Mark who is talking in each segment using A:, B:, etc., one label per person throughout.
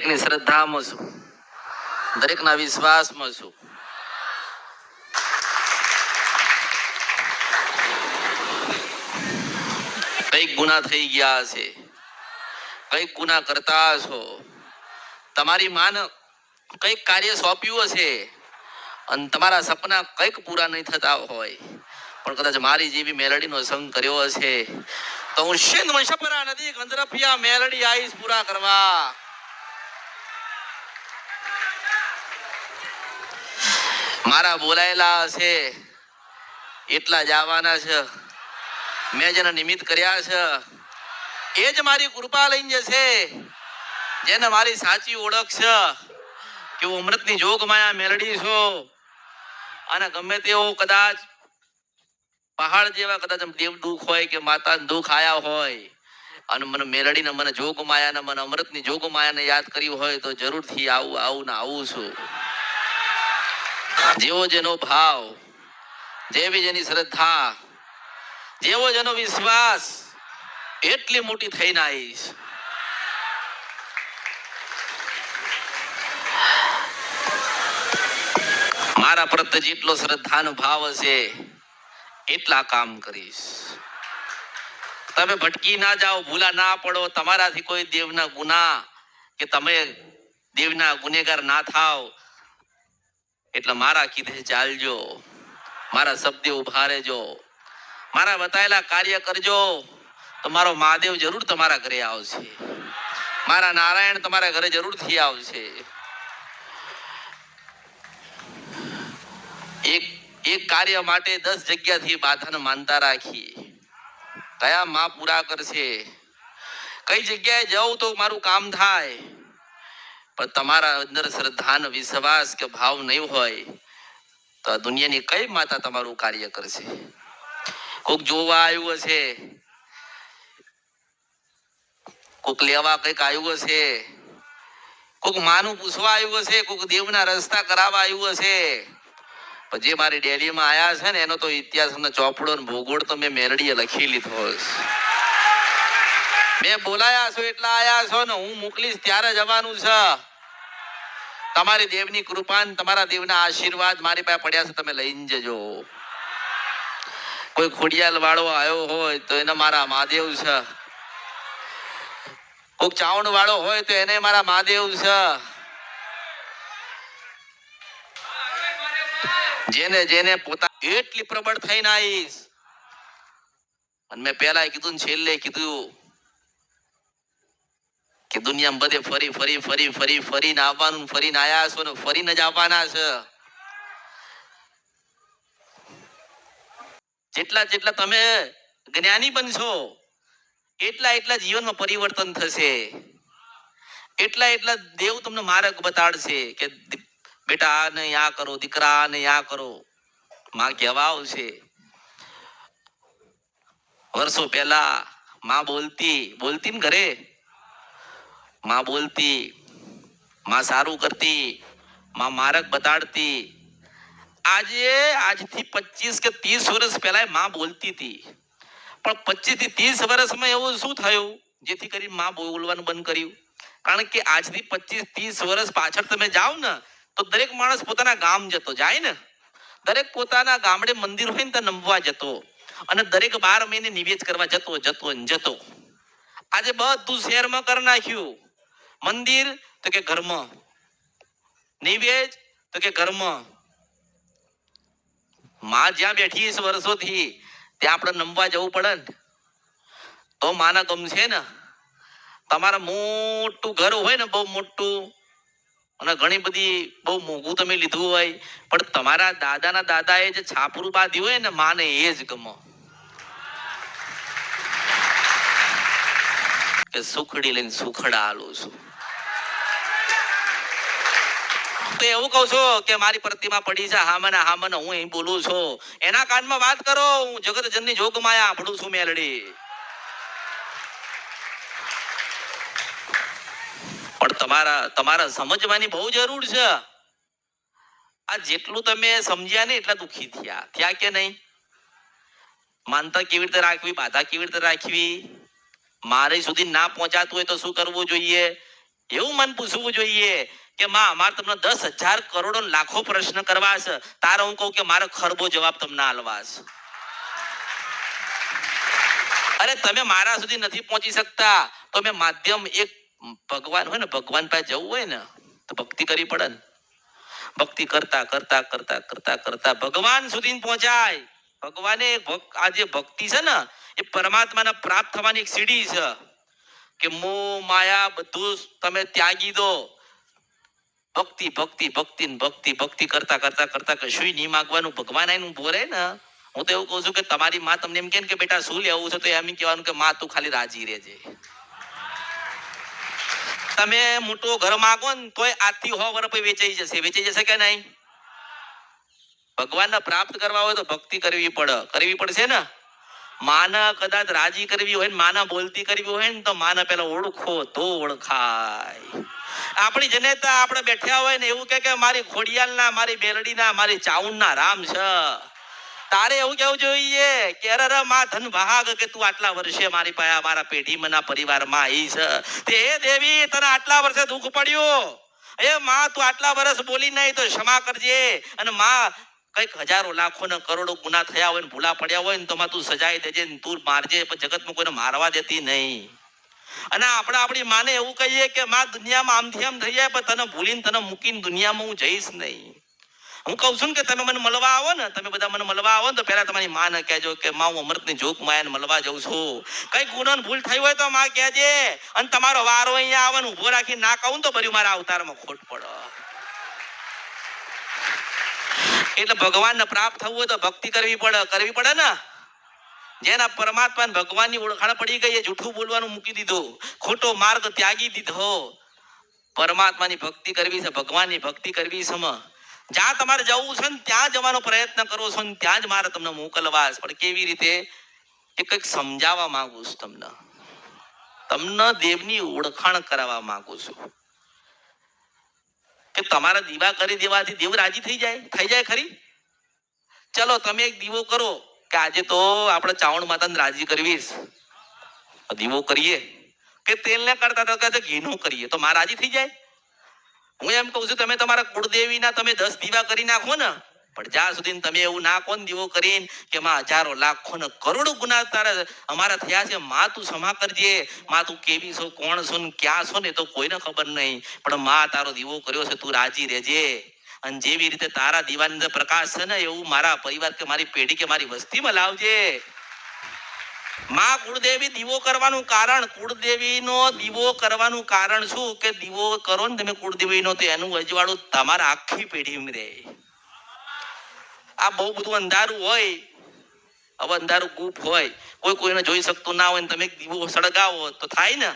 A: દરેકની શ્રદ્ધામાં છું, દરેકના વિશ્વાસમાં છું. કઈક ગુના થઈ ગયા છે, કઈક ગુના કરતા છો, તમારી માન કઈક કાર્ય સોંપ્યું હશે અને તમારા સપના કઈક પૂરા નહીં થતા હોય, પણ કદાચ મારી જેવી મેલડીનો સંગ કર્યો હશે તો હું સિંધ વંશપરા નદી ગંધરપિયા મેલડી આવીશ પૂરા કરવા. મારા બોલાયેલા હશે એટલા જ આવવાના છે. મેં જેને નિમિત્ત કર્યા છે એ જ મારી કૃપા લઈને જશે. જેને મારી સાચી ઓળખ છે કે હું અમૃતની જોગ માયા મેલડી છું, અને ગમે તેવો કદાચ પહાડ જેવા કદાચ દેવ દુઃખ હોય કે માતા દુઃખ આયા હોય અને મને મેલડીને મને જોગ માયાને મને અમૃતની જોગ માયાને યાદ કર્યું હોય તો જરૂરથી આવું ને આવું છું. જેવો જેનો ભાવ, જેવી જેની શ્રદ્ધા, જેવો જેનો વિશ્વાસ, એટલી મોટી થઈને આવીશ. મારા પ્રત્યે જેટલો શ્રદ્ધાનો ભાવ હશે એટલા કામ કરીશ. તમે ભટકી ના જાઓ, ભૂલા ના પડો, તમારાથી કોઈ દેવના ગુના કે તમે દેવના ગુનેગાર ના થાવ, એટલે મારા કીધે ચાલજો, મારા શબ્દે ઉભા રહેજો, મારા બતાયેલા કાર્ય કરજો તો મારો મહાદેવ જરૂર તમારા ઘરે આવશે, મારા નારાયણ તમારા ઘરે જરૂરથી આવશે. એક કાર્ય માટે 10 જગ્યાથી બાધાને માનતા રાખી કયા માં પૂરા કરશે, કઈ જગ્યાએ જાઉં તો મારું કામ થાય, પણ તમારા અંદર શ્રદ્ધાનો વિશ્વાસ કે ભાવ નહીં હોય તો આ દુનિયાની કઈ માતા તમારું કાર્ય કરશે. કોક જોવા આવ્યું હશે, કોક લેવા કઈક આવ્યું હશે, કોક માનું પૂછવા આવ્યું હશે, કોક દેવના રસ્તા કરાવવા આવ્યું હશે, પણ જે મારી ડેલીમાં આયા છે ને એનો તો ઇતિહાસનો ચોપડો ને ભૂગોળ તો મેં મેલડીએ લખી લીધો છે. મેં બોલાયા છો એટલા આયા છો ને હું મોકલીશ ત્યારે જવાનું છે. તમારી દેવની કૃપા ને તમારા દેવના આશીર્વાદ મારી પાસે પડ્યા છે, તમે લઈને જજો. કોઈ ખોડિયાલ વાળો આવ્યો હોય તો એને મારા મહાદેવ છે, કોઈક ચાવણ વાળો હોય તો એને મારા મહાદેવ છે. જેને જેને પોતા એટલી પ્રબળ થઈને આવીશ. અને મેં પહેલા કીધું ને છેલ્લે કીધું કે દુનિયામાં બધે ફરી ફરી ફરી ફરી ફરીને આવવાનું, ફરીને આયા છો ને ફરીને જ આવવાના છે. જેટલા જેટલા તમે જ્ઞાની બનશો એટલા એટલા જીવનમાં પરિવર્તન થશે, એટલા એટલા દેવ તમને માર્ગ બતાડશે કે બેટા આ નહીં આ કરો, દીકરા આ નહીં આ કરો. માં કહેવા આવશે. વર્ષો પહેલા માં બોલતી ને ઘરે, માં બોલતી, માં સારું કરતી, માં માર્ગ બતાડતી. આજથી 25 કે 30 વર્ષ પહેલા માં બોલતી હતી, પણ 25 થી 30 વર્ષમાં એવું શું થયું જેથી કરીને માં બોલવાનું બંધ કર્યું? કારણ કે આજથી 25-30 વર્ષ પાછળ તમે જાઓ ને તો દરેક માણસ પોતાના ગામ જતો જાય ને, દરેક પોતાના ગામડે મંદિર હોય ને ત્યાં નમવા જતો, અને દરેક 12 મહિને નિવેદ કરવા જતો. આજે બધું શહેરમાં કરી નાખ્યું. મંદિર તો કે ઘરમાં, નિવેદ તો કે ઘરમાં. માં જ્યાં બેઠી છે વર્ષોથી ત્યાં આપણે નમવા જવું પડે ને તો માના ગમશે ને. તમારા મોટું ઘર હોય ને, બહુ મોટું, અને ઘણી બધી બહુ મોંઘું તમે લીધું હોય, પણ તમારા દાદાના દાદાએ જે છાપરું બાંધ્યું હોય ને માને એ જ ગમો. કે સુખડી લઈને સુખડા આલું છું. તો એવું કહું છું કે મારી પ્રતિમા પડી છે હામને હું અહીં બોલું છું, એના કાનમાં વાત કરો. હું જગત જનની જોગ માયા આભળું છું મેલડી. પણ તમારા સમજવાની બહુ જરૂર છે. આ જેટલું તમે સમજ્યા ને એટલા દુઃખી થયા કે નહીં? માનતા કેવી રીતે રાખવી, બાધા કેવી રીતે રાખવી, મારે સુધી ના પહોંચાતું હોય તો શું કરવું જોઈએ, એવું મન પૂછવું જોઈએ કે માં અમારે તમને 10,000 કરોડો લાખો પ્રશ્ન કરવા છે, તારે હું કહું કે મારે ખરબો જવાબ તમને આલવા છે. અરે તમે મારા સુધી નથી પહોંચી શકતા તો મેં માધ્યમ એક ભગવાન હોય ને, ભગવાન પાસે જવું હોય ને તો ભક્તિ કરવી પડે ને. ભક્તિ કરતા કરતા કરતા કરતા કરતા ભગવાન સુધી પહોંચાય. ભગવાને આ જે ભક્તિ છે ને એ પરમાત્માને પ્રાપ્ત થવાની એક સીડી છે કે મોહ માયા બધું તમે ત્યાગી દો. ભક્તિ ભક્તિ ભક્તિ ભક્તિ ભક્તિ કરતા કરતા કરતા કશું નહીં માગવાનું. ભગવાન આવીને બોલે ને, હું તો એવું કહું છું કે તમારી માં તમને એમ કે બેટા શું લેવું છે તો એમ કહેવાનું કે માં તું ખાલી રાજી રહેજે. તમે મોટો ઘર માગો ને તોય આજથી 100 વર્ષ પછી વેચાઈ જશે કે નહીં? ભગવાનને પ્રાપ્ત કરવા હોય તો ભક્તિ કરવી પડશે ને. માને કદાચ રાજી કરવી હોય ને, માને બોલતી કરવી હોય ને તો માને પેલા ઓળખો તો ઓળખાય. આપણી જનેતા આપણે બેઠ્યા હોય ને એવું કે મારી ખોડિયાલના, મારી બેલડીના, મારી ચાઉંડના રામ છે. તારે એવું કેવું જોઈએ કે અરે માં ધન ભાગ કે તું આટલા વર્ષે મારી પાસે મારા પેઢીમાં પરિવારમાં આવી છે. તે હે દેવી તને આટલા વર્ષે દુઃખ પડ્યું, એ માં તું આટલા વર્ષ બોલી નહીં તો ક્ષમા કરજે. અને માં કઈક હજારો લાખો ને કરોડો ગુના થયા હોય ને ભૂલા પડ્યા હોય ને તો માં તું સજાઈ દેજે ને તું મારજે, પણ જગતમાં કોઈને મારવા દેતી નહીં. અને આપણે આપણી માને એવું કહીએ કે માં દુનિયામાં આમથી આમ થઈ જાય પણ તને ભૂલીને તને મૂકીને દુનિયામાં હું જઈશ નહીં. હું કહું છું કે તમે મને મળવા આવો ને, તમે બધા મને મળવા આવો ને તો પહેલા તમારી માને કહેજો કે માં હું અમૃતની જોક માયાને મળવા જાઉં છું. કઈ ગુનો ભૂલ થઈ હોય તો માં કહેજે. અને તમારો વારો અહીંયા આવે ને ઉભો રાખી ના કહું તો ભર્યું મારા અવતારમાં ખોટ પડે. એટલે ભગવાનને પ્રાપ્ત થવું હોય તો ભક્તિ કરવી પડે ને. જેના પરમાત્મા ભગવાનની ઓળખાણ પડી ગઈ એ જૂઠું બોલવાનું મૂકી દીધું, ખોટો માર્ગ ત્યાગી દીધો. પરમાત્માની ભક્તિ કરવી છે, ભગવાનની ભક્તિ કરવી છે. જ્યાં તમારે જવું છે ને ત્યાં જવાનો પ્રયત્ન કરો છો ને ત્યાં જ મારે તમને મોકલવા છે. પણ કેવી રીતે એ કંઈક સમજાવવા માંગુ છું તમને દેવની ઓળખાણ કરાવવા માંગુ છું કે તમારા દીવા કરી દેવાથી દેવ રાજી થઈ જાય ખરી? ચલો તમે એક દીવો કરો કે આજે તો આપણે ચાવણ માતાને રાજી કરવી છે, દીવો કરીએ કે તેલ ને કરતા તો ઘીનું કરીએ તો માં રાજી થઈ જાય? હું એમ કહું છું તમે તમારા કુળદેવીના તમે 10 દીવા કરી નાખો ને, પણ જ્યાં સુધી તમે એવું ના કોણ દીવો કરીને કે માં હજારો લાખો ને કરોડો ગુના તારા અમારા થયા છે, માં તું ક્ષમા કરજે, માં તું કેવી છો, કોણ છો ને ક્યાં છો ને તો કોઈને ખબર નહીં, પણ માં તારો દીવો કર્યો છે તું રાજી રહેજે. અને જેવી રીતે તારા દીવાની અંદર પ્રકાશ છે ને એવું મારા પરિવાર કે મારી પેઢી કે મારી વસ્તીમાં લાવજે. માં કુળદેવી દીવો કરવાનું કારણ, કુળદેવીનો દીવો કરવાનું કારણ શું કે દીવો કરો ને તમે કુળદેવીનો તો એનું અજવાળું તમારા આખી પેઢીમાં રહે. આ બહુ બધું અંધારું હોય, હવે અંધારું ગુપ હોય, કોઈને જોઈ શકતું ના હોય ને તમે દીવો સળગાવો તો થાય ને.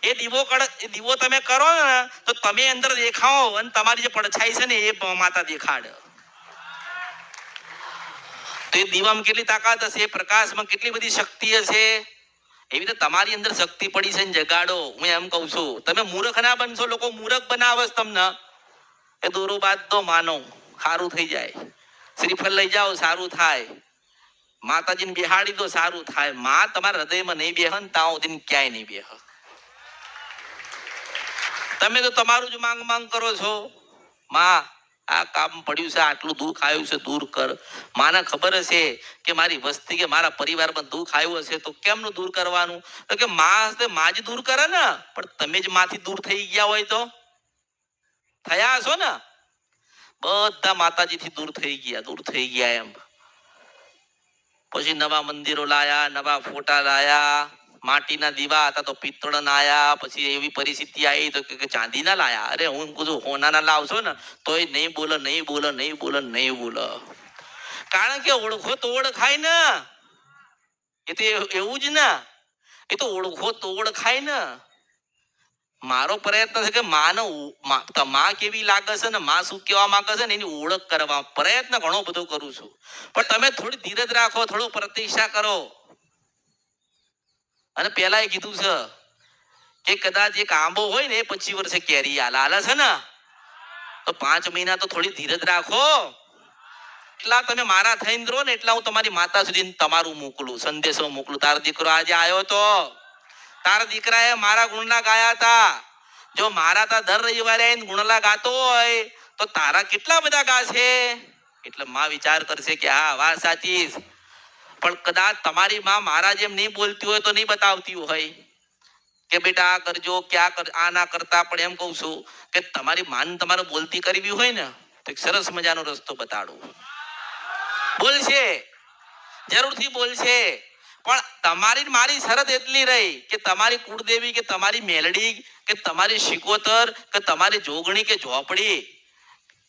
A: એ દીવો તમે કરો ને તો તમે અંદર દેખાઓ અને તમારી જે પડછાઈ છે ને એ માતા દેખાડે. તો એ દીવામાં કેટલી તાકાત હશે, પ્રકાશમાં કેટલી બધી શક્તિ હશે. એવી રીતે તમારી અંદર શક્તિ પડી છે ને જગાડો. હું એમ કહું છું તમે મૂર્ખ ના બનશો. લોકો મૂર્ખ બનાવે તમને એ દોરો બાદ તો માનો સારું થઈ જાય, શ્રીફળ લઈ જાઓ સારું થાય, માતાજીને બેહાડી દો સારું થાય. માં તમારા હૃદયમાં નહીં બેહ ને ત્યાં સુધી ક્યાંય નહીં બેહ. તમે તો તમારું જ માંગ કરો છો, માં આ કામ પડ્યું છે, આટલું દુઃખ આવ્યું છે દૂર કર. માને ખબર હશે કે મારી વસ્તી કે મારા પરિવારમાં દુઃખ આવ્યું હશે તો કેમનું દૂર કરવાનું? તો કે માં જ દૂર કરે ને, પણ તમે જ માંથી દૂર થઈ ગયા હોય તો થયા હશો ને. બધા માતાજીથી દૂર થઈ ગયા એમ. પછી નવા મંદિરો લાયા, નવા ફોટા લાયા, માટીના દીવા હતા તો પિત્તળના આયા, પછી એવી પરિસ્થિતિ આવી તો કે ચાંદીના લાયા. અરે હું કહું હોનાના લાવશો ને તોય નહીં બોલો. કારણ કે ઓળખો તો ઓળખાય ને. એ તો એવું જ ને, એ તો ઓળખો તો ઓળખાય ને. મારો પ્રયત્ન છે કે માં કેવી લાગે છે ને માં શું કહેવા માંગે છે ને એની ઓળખ કરવા પ્રયત્ન ઘણો બધો કરું છું. પણ તમે થોડી ધીરજ રાખો, થોડો પ્રતીક્ષા કરો. અને પેલા એ કીધું છે કે કદાચ એક આંબો હોય ને એ 25 વર્ષે કેરી હાલે છે ને, તો 5 મહિના તો થોડી ધીરજ રાખો. એટલા તમે મારા થઈને રહો ને એટલા હું તમારી માતા સુધી તમારું મોકલું, સંદેશો મોકલું. તારો દીકરો આજે આવ્યો તો તારા દીકરાએ મારા ગુણના ગાયા હતા, જો મારા તા દર રવિવારે આવીને ગુણલા ગાતો હોય તો તારા કેટલા બધા ગા છે. એટલે માં વિચાર કરશે કે હા વાત સાચી, પણ કદાચ તમારી માં મારા જેમ નહીં બોલતી હોય તો નહીં બતાવતી હોય કે બેટા આ કરજો, ક્યાં કર, આ ના કરતા. પણ એમ કહું છું કે તમારી માન તમારે બોલતી કરવી હોય ને તો એક સરસ મજાનો રસ્તો બતાડું. બોલશે, જરૂરથી બોલશે, પણ તમારી મારી શરત એટલી રહી કે તમારી કુળદેવી કે તમારી મેલડી કે તમારી શિકોતર કે તમારી જોગણી કે ઝોપડી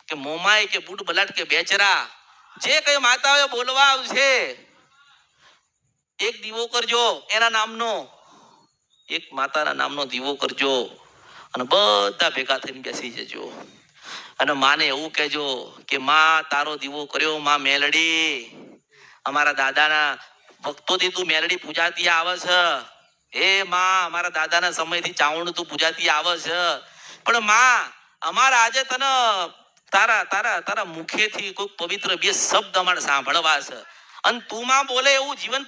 A: કે મોમાઈ કે બુટ બલાટ કે બેચરા જે કઈ માતાઓ બોલવા આવશે, એક દીવો કરજો એના નામનો, એક માતાના નામનો દીવો કરજો અને બધા ભેગા થઈને બેસી જજો અને માને એવું કહેજો કે માં તારો દીવો કર્યો માં મેલડી, અમારા દાદાના ભક્તોથી તું મેલડી પૂજાતી આવે છે. એ માં અમારા દાદાના સમયથી ચાવણ તું પૂજાતી આવે છે, પણ માં અમારા આજે તને તારા તારા તારા મુખેથી કોઈ પવિત્ર બે શબ્દ અમારે સાંભળવા છે અને તું માં બોલે એવું જીવન